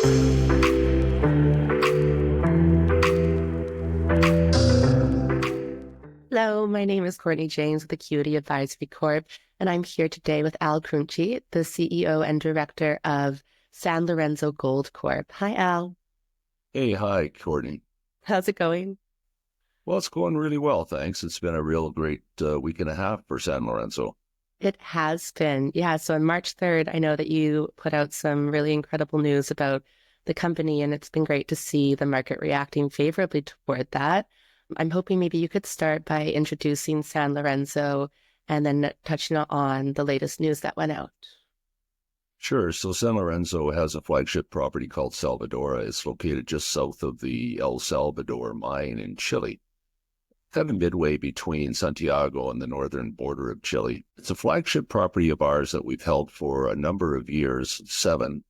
Hello, my name is Courtney James with Acuity Advisory Corp, and I'm here today with Al Kroontje, the CEO and Director of San Lorenzo Gold Corp. Hi, Al. Hey, hi, Courtney. How's it going? Well, it's going really well, thanks. It's been a real great week and a half for San Lorenzo. It has been. Yeah, so on March 3rd, I know that you put out some really incredible news about the company, and it's been great to see the market reacting favorably toward that. I'm hoping maybe you could start by introducing San Lorenzo and then touching on the latest news that went out. Sure. So San Lorenzo has a flagship property called Salvadora. It's located just south of the El Salvador mine in Chile, kind of midway between Santiago and the northern border of Chile. It's a flagship property of ours that we've held for a number of years, 7,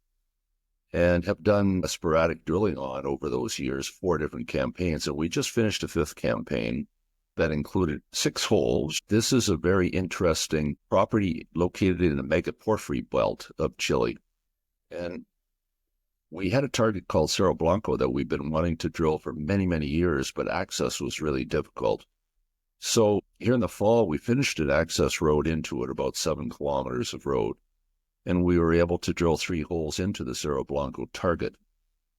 and have done a sporadic drilling on over those years, 4 different campaigns. And we just finished a 5th campaign that included 6 holes. This is a very interesting property located in the megaporphyry belt of Chile. And we had a target called Cerro Blanco that we've been wanting to drill for many, many years, but access was really difficult. So here in the fall, we finished an access road into it, about 7 kilometers of road, and we were able to drill 3 holes into the Cerro Blanco target.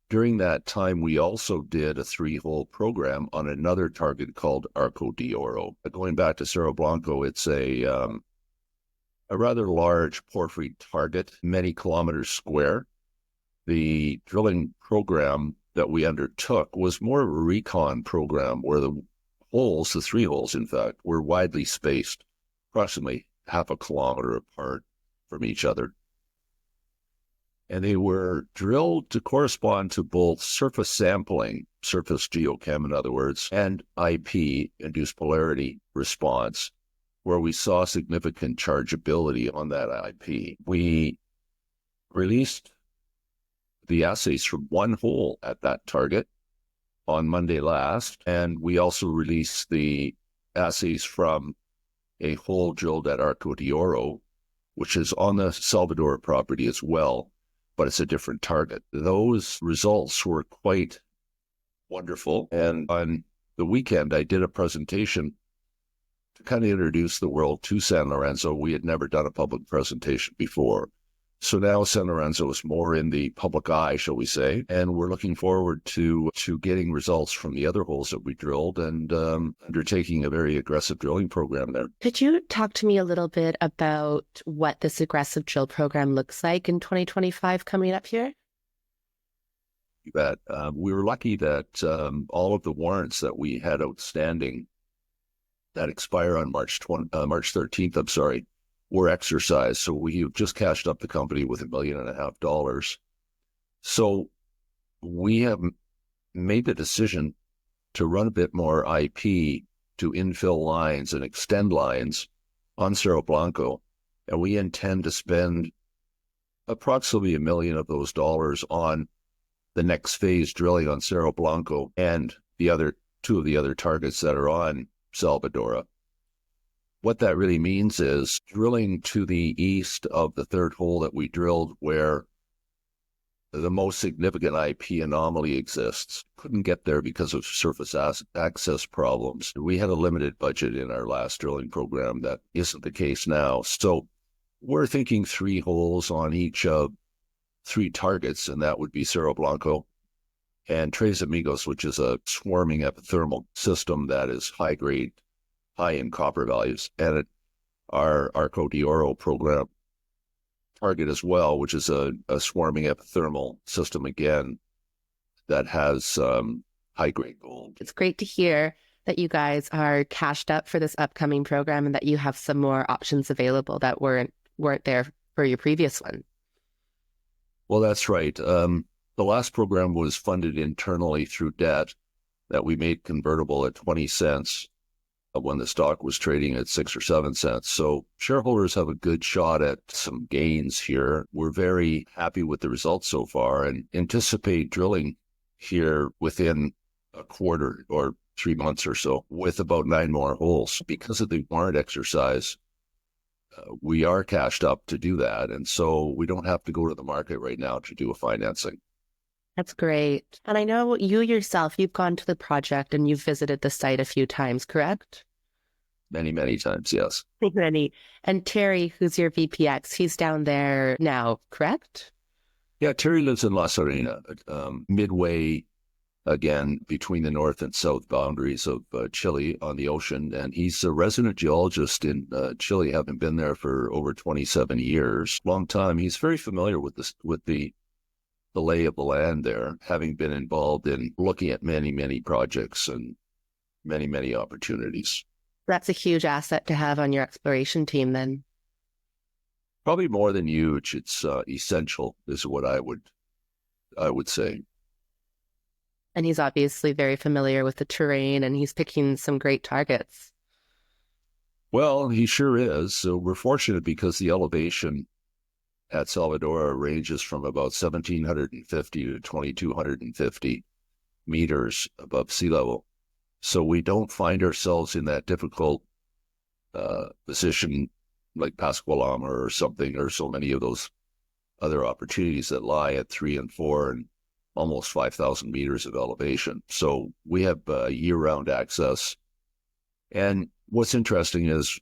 During that time, we also did a 3-hole program on another target called Arco de Oro. Going back to Cerro Blanco, it's a rather large porphyry target, many kilometers square. The drilling program that we undertook was more of a recon program where the 3 holes, in fact, were widely spaced, approximately half a kilometer apart from each other. And they were drilled to correspond to both surface sampling, surface geochem, in other words, and IP, induced polarity response, where we saw significant chargeability on that IP. We released the assays from 1 hole at that target on Monday last, and we also released the assays from a hole drilled at Arco de Oro, which is on the Salvador property as well, but it's a different target. Those results were quite wonderful, and on the weekend I did a presentation to kind of introduce the world to San Lorenzo. We had never done a public presentation before. So now San Lorenzo is more in the public eye, shall we say, and we're looking forward to getting results from the other holes that we drilled and undertaking a very aggressive drilling program there. Could you talk to me a little bit about what this aggressive drill program looks like in 2025 coming up here? You bet. We were lucky that all of the warrants that we had outstanding that expire on March 13th, were exercised. So we've just cashed up the company with $1.5 million. So we have made the decision to run a bit more IP to infill lines and extend lines on Cerro Blanco. And we intend to spend approximately $1 million of those dollars on the next phase drilling on Cerro Blanco and the other 2 of the other targets that are on Salvadora. What that really means is drilling to the east of the 3rd hole that we drilled, where the most significant IP anomaly exists. Couldn't get there because of surface access problems. We had a limited budget in our last drilling program. That isn't the case now. So we're thinking 3 holes on each of 3 targets, and that would be Cerro Blanco and Tres Amigos, which is a swarming epithermal system that is high grade, high in copper values, and our Arco de Oro program target as well, which is a swarming epithermal system again that has high grade gold. It's great to hear that you guys are cashed up for this upcoming program and that you have some more options available that weren't there for your previous one. Well, that's right. The last program was funded internally through debt that we made convertible at 20 cents. When the stock was trading at 6 or 7 cents. So shareholders have a good shot at some gains here. We're very happy with the results so far and anticipate drilling here within a quarter or 3 months or so with about 9 more holes. Because of the warrant exercise, we are cashed up to do that. And so we don't have to go to the market right now to do a financing. That's great. And I know you yourself, you've gone to the project and you've visited the site a few times, correct? Many, many times, yes. Many. And Terry, who's your VPX, he's down there now, correct? Yeah, Terry lives in La Serena, midway again between the north and south boundaries of Chile on the ocean. And he's a resident geologist in Chile, having been there for over 27 years. Long time. He's very familiar with this, with the lay of the land there, having been involved in looking at many, many projects and many, many opportunities. That's a huge asset to have on your exploration team then. Probably more than huge. It's essential, is what I would say. And he's obviously very familiar with the terrain and he's picking some great targets. Well, he sure is. So we're fortunate because the elevation at Salvadora ranges from about 1,750 to 2,250 meters above sea level. So we don't find ourselves in that difficult position like Pascualama or something, or so many of those other opportunities that lie at 3 and 4 and almost 5,000 meters of elevation. So we have year-round access. And what's interesting is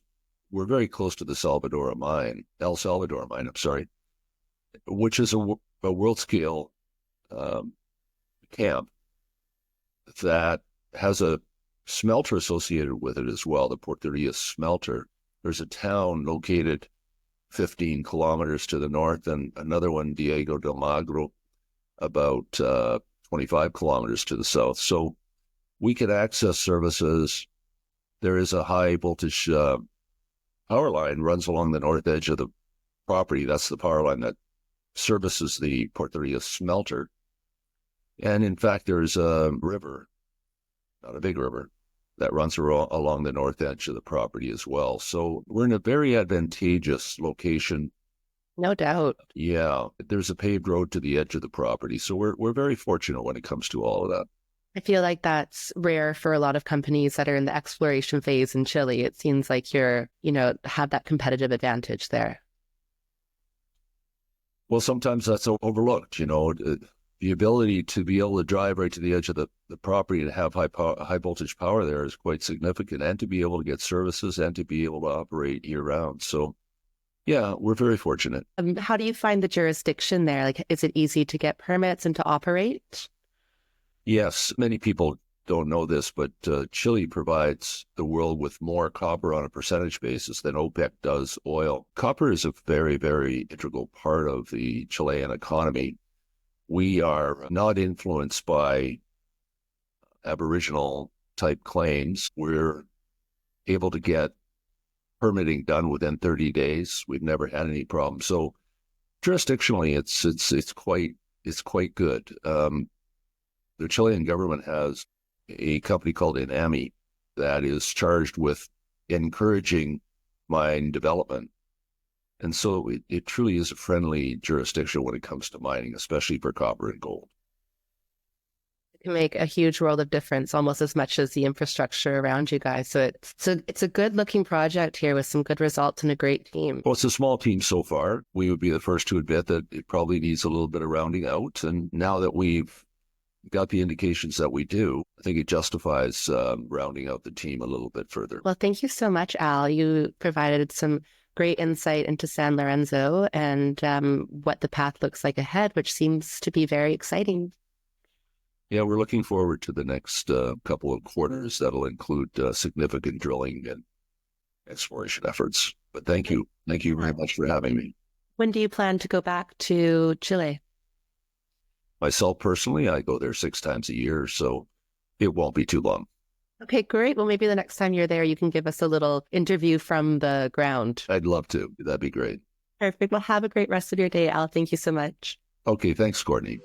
we're very close to the El Salvador mine, I'm sorry, which is a world-scale camp that has a smelter associated with it as well, the Porteria smelter. There's a town located 15 kilometers to the north and another one, Diego del Magro, about 25 kilometers to the south. So we can access services. There is a high voltage power line runs along the north edge of the property. That's the power line that services the Porteria smelter. And in fact, there's a river, not a big river, that runs along the north edge of the property as well. So we're in a very advantageous location. No doubt. Yeah, there's a paved road to the edge of the property. So we're very fortunate when it comes to all of that. I feel like that's rare for a lot of companies that are in the exploration phase in Chile. It seems like you're, have that competitive advantage there. Well, sometimes that's overlooked, the ability to be able to drive right to the edge of the property and have high voltage power there is quite significant, and to be able to get services and to be able to operate year round. So yeah, we're very fortunate. How do you find the jurisdiction there? Like, is it easy to get permits and to operate? Yes, many people don't know this, but Chile provides the world with more copper on a percentage basis than OPEC does oil. Copper is a very, very integral part of the Chilean economy. We are not influenced by Aboriginal type claims. We're able to get permitting done within 30 days. We've never had any problems. So jurisdictionally, it's quite good. The Chilean government has a company called INAMI that is charged with encouraging mine development. And so it truly is a friendly jurisdiction when it comes to mining, especially for copper and gold. It can make a huge world of difference, almost as much as the infrastructure around you guys. So it's a good looking project here with some good results and a great team. Well, it's a small team so far. We would be the first to admit that it probably needs a little bit of rounding out. And now that we've got the indications that we do, I think it justifies rounding out the team a little bit further. Well, thank you so much, Al. You provided some great insight into San Lorenzo and what the path looks like ahead, which seems to be very exciting. Yeah, we're looking forward to the next couple of quarters. That'll include significant drilling and exploration efforts. But thank you. Thank you very much for having me. When do you plan to go back to Chile? Myself personally, I go there 6 times a year, so it won't be too long. Okay, great. Well, maybe the next time you're there, you can give us a little interview from the ground. I'd love to. That'd be great. Perfect. Well, have a great rest of your day, Al. Thank you so much. Okay, thanks, Courtney.